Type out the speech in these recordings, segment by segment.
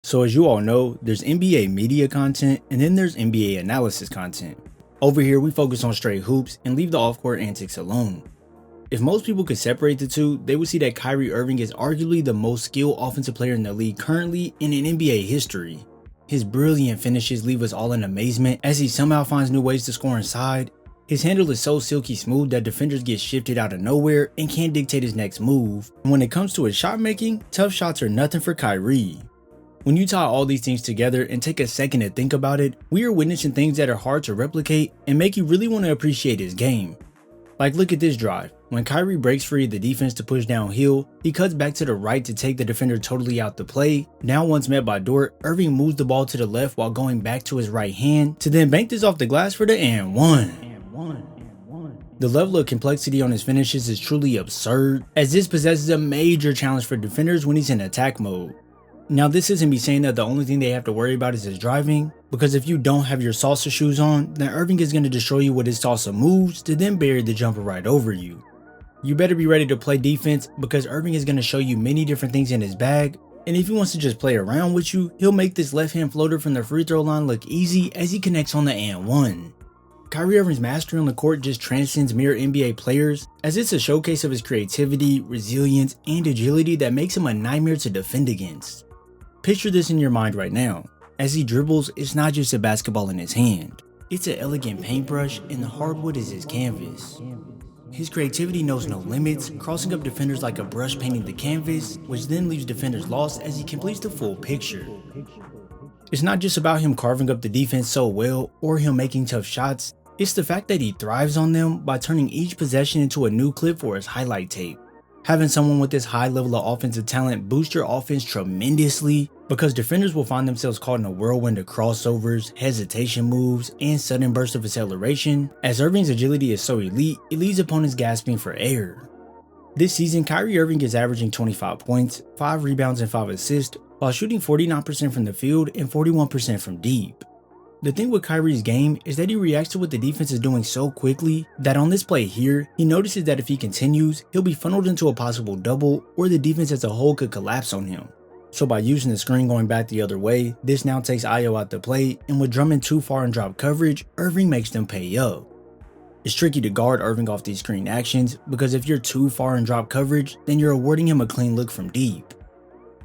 So as you all know, there's NBA media content and then there's NBA analysis content. Over here we focus on straight hoops and leave the off-court antics alone. If most people could separate the two, they would see that Kyrie Irving is arguably the most skilled offensive player in the league currently and in NBA history. His brilliant finishes leave us all in amazement as he somehow finds new ways to score inside. His handle is so silky smooth that defenders get shifted out of nowhere and can't dictate his next move. And when it comes to his shot making, tough shots are nothing for Kyrie. When you tie all these things together and take a second to think about it, we are witnessing things that are hard to replicate and make you really want to appreciate his game. Like look at this drive. When Kyrie breaks free of the defense to push downhill, he cuts back to the right to take the defender totally out the play. Now once met by Dort, Irving moves the ball to the left while going back to his right hand to then bank this off the glass for the and one. The level of complexity on his finishes is truly absurd, as this possesses a major challenge for defenders when he's in attack mode. Now this isn't me saying that the only thing they have to worry about is his driving, because if you don't have your salsa shoes on, then Irving is going to destroy you with his salsa moves to then bury the jumper right over you. You better be ready to play defense because Irving is going to show you many different things in his bag, and if he wants to just play around with you, he'll make this left hand floater from the free throw line look easy as he connects on the and one. Kyrie Irving's mastery on the court just transcends mere NBA players, as it's a showcase of his creativity, resilience, and agility that makes him a nightmare to defend against. Picture this in your mind right now. As he dribbles, it's not just a basketball in his hand. It's an elegant paintbrush and the hardwood is his canvas. His creativity knows no limits, crossing up defenders like a brush painting the canvas, which then leaves defenders lost as he completes the full picture. It's not just about him carving up the defense so well or him making tough shots, it's the fact that he thrives on them by turning each possession into a new clip for his highlight tape. Having someone with this high level of offensive talent boosts your offense tremendously because defenders will find themselves caught in a whirlwind of crossovers, hesitation moves, and sudden bursts of acceleration. As Irving's agility is so elite, it leaves opponents gasping for air. This season, Kyrie Irving is averaging 25 points, 5 rebounds, and 5 assists, while shooting 49% from the field and 41% from deep. The thing with Kyrie's game is that he reacts to what the defense is doing so quickly that on this play here, he notices that if he continues, he'll be funneled into a possible double or the defense as a whole could collapse on him. So by using the screen going back the other way, this now takes Io out the play, and with Drummond too far in drop coverage, Irving makes them pay up. It's tricky to guard Irving off these screen actions because if you're too far in drop coverage, then you're awarding him a clean look from deep.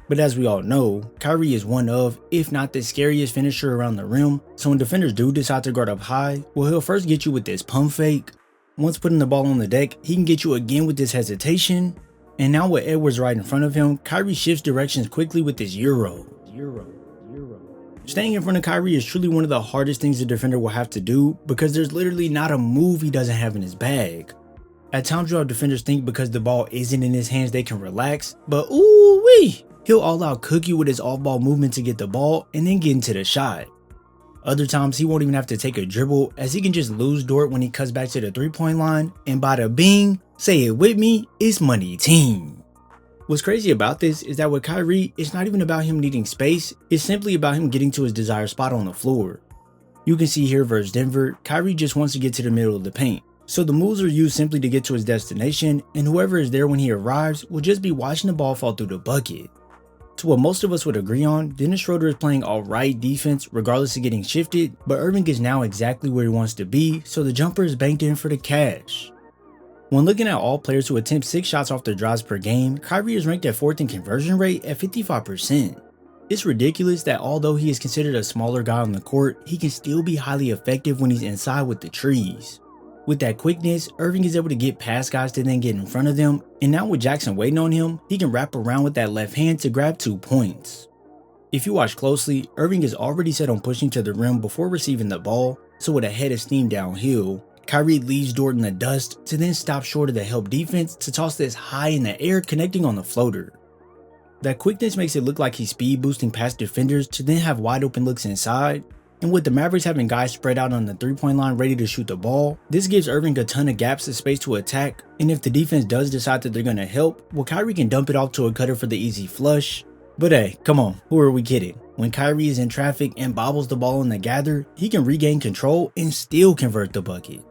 But as we all know, Kyrie is one of, if not the scariest finisher around the rim, so when defenders do decide to guard up high, well he'll first get you with this pump fake. Once putting the ball on the deck, he can get you again with this hesitation, and now with Edwards right in front of him, Kyrie shifts directions quickly with this Euro. Staying in front of Kyrie is truly one of the hardest things the defender will have to do because there's literally not a move he doesn't have in his bag. At times you'll have defenders think because the ball isn't in his hands they can relax, but ooh wee! He'll all-out cook you with his off-ball movement to get the ball and then get into the shot. Other times he won't even have to take a dribble as he can just lose Dort when he cuts back to the three-point line, and bada bing, say it with me, it's money team. What's crazy about this is that with Kyrie, it's not even about him needing space, it's simply about him getting to his desired spot on the floor. You can see here versus Denver, Kyrie just wants to get to the middle of the paint. So the moves are used simply to get to his destination, and whoever is there when he arrives will just be watching the ball fall through the bucket. To what most of us would agree on, Dennis Schroeder is playing alright defense regardless of getting shifted, but Irving is now exactly where he wants to be, so the jumper is banked in for the cash. When looking at all players who attempt 6 shots off their drives per game, Kyrie is ranked at 4th in conversion rate at 55%. It's ridiculous that although he is considered a smaller guy on the court, he can still be highly effective when he's inside with the trees. With that quickness, Irving is able to get past guys to then get in front of them, and now with Jackson waiting on him, he can wrap around with that left hand to grab 2 points. If you watch closely, Irving is already set on pushing to the rim before receiving the ball, so with a head of steam downhill, Kyrie leaves Dort in the dust to then stop short of the help defense to toss this high in the air connecting on the floater. That quickness makes it look like he's speed boosting past defenders to then have wide open looks inside. And with the Mavericks having guys spread out on the three-point line ready to shoot the ball, this gives Irving a ton of gaps of space to attack, and if the defense does decide that they're going to help, well Kyrie can dump it off to a cutter for the easy flush. But hey, come on, who are we kidding? When Kyrie is in traffic and bobbles the ball in the gather, he can regain control and still convert the bucket.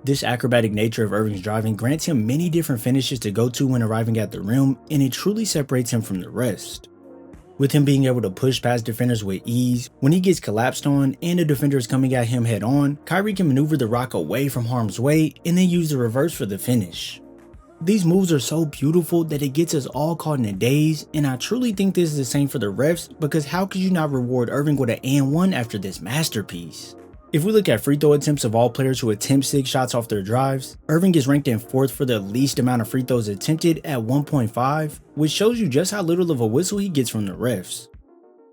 This acrobatic nature of Irving's driving grants him many different finishes to go to when arriving at the rim, and it truly separates him from the rest. with him being able to push past defenders with ease. When he gets collapsed on and a defender is coming at him head on, Kyrie can maneuver the rock away from harm's way and then use the reverse for the finish. These moves are so beautiful that it gets us all caught in a daze, and I truly think this is the same for the refs, because how could you not reward Irving with an and one after this masterpiece? If we look at free throw attempts of all players who attempt 6 shots off their drives, Irving is ranked in 4th for the least amount of free throws attempted at 1.5, which shows you just how little of a whistle he gets from the refs.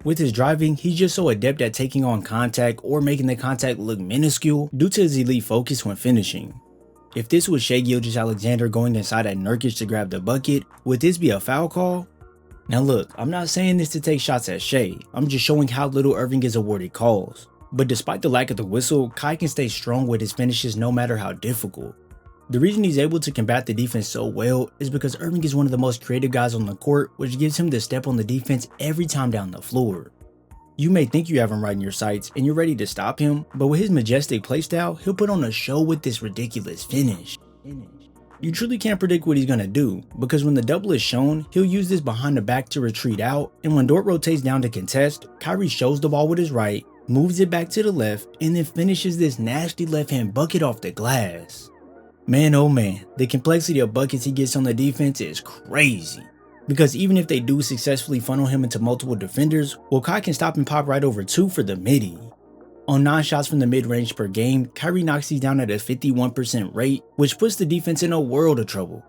With his driving, he's just so adept at taking on contact or making the contact look minuscule due to his elite focus when finishing. If this was Shai Gilgeous-Alexander going inside at Nurkic to grab the bucket, would this be a foul call? Now look, I'm not saying this to take shots at Shai, I'm just showing how little Irving is awarded calls. But despite the lack of the whistle, Kai can stay strong with his finishes no matter how difficult. The reason he's able to combat the defense so well is because Irving is one of the most creative guys on the court, which gives him the step on the defense every time down the floor. You may think you have him right in your sights and you're ready to stop him, but with his majestic playstyle, he'll put on a show with this ridiculous finish. You truly can't predict what he's going to do, because when the double is shown, he'll use this behind the back to retreat out, and when Dort rotates down to contest, Kyrie shows the ball with his right, moves it back to the left, and then finishes this nasty left hand bucket off the glass. Man oh man, the complexity of buckets he gets on the defense is crazy. Because even if they do successfully funnel him into multiple defenders, well, Kai can stop and pop right over 2 for the midi. On 9 shots from the mid-range per game, Kyrie knocks these down at a 51% rate, which puts the defense in a world of trouble.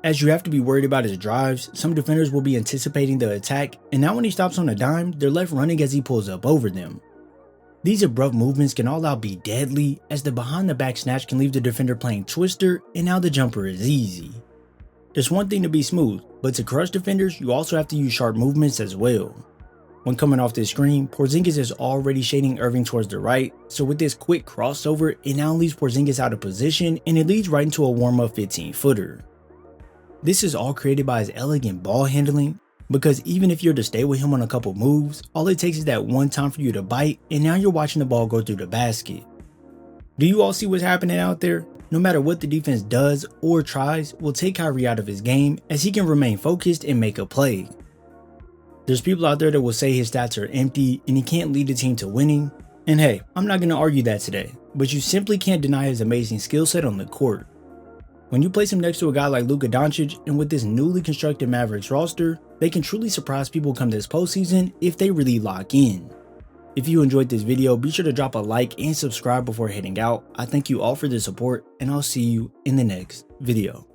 As you have to be worried about his drives, some defenders will be anticipating the attack, and now when he stops on a dime, they're left running as he pulls up over them. These abrupt movements can all out be deadly, as the behind the back snatch can leave the defender playing twister, and now the jumper is easy. It's one thing to be smooth, but to crush defenders, you also have to use sharp movements as well. When coming off this screen, Porzingis is already shading Irving towards the right, so with this quick crossover, it now leaves Porzingis out of position, and it leads right into a warm-up 15-footer. This is all created by his elegant ball handling, because even if you're to stay with him on a couple moves, all it takes is that one time for you to bite, and now you're watching the ball go through the basket. Do you all see what's happening out there? No matter what the defense does or tries, will take Kyrie out of his game, as he can remain focused and make a play. There's people out there that will say his stats are empty and he can't lead the team to winning, and hey, I'm not going to argue that today, but you simply can't deny his amazing skill set on the court. When you place him next to a guy like Luka Doncic, and with this newly constructed Mavericks roster, they can truly surprise people come this postseason if they really lock in. If you enjoyed this video, be sure to drop a like and subscribe before heading out. I thank you all for the support, and I'll see you in the next video.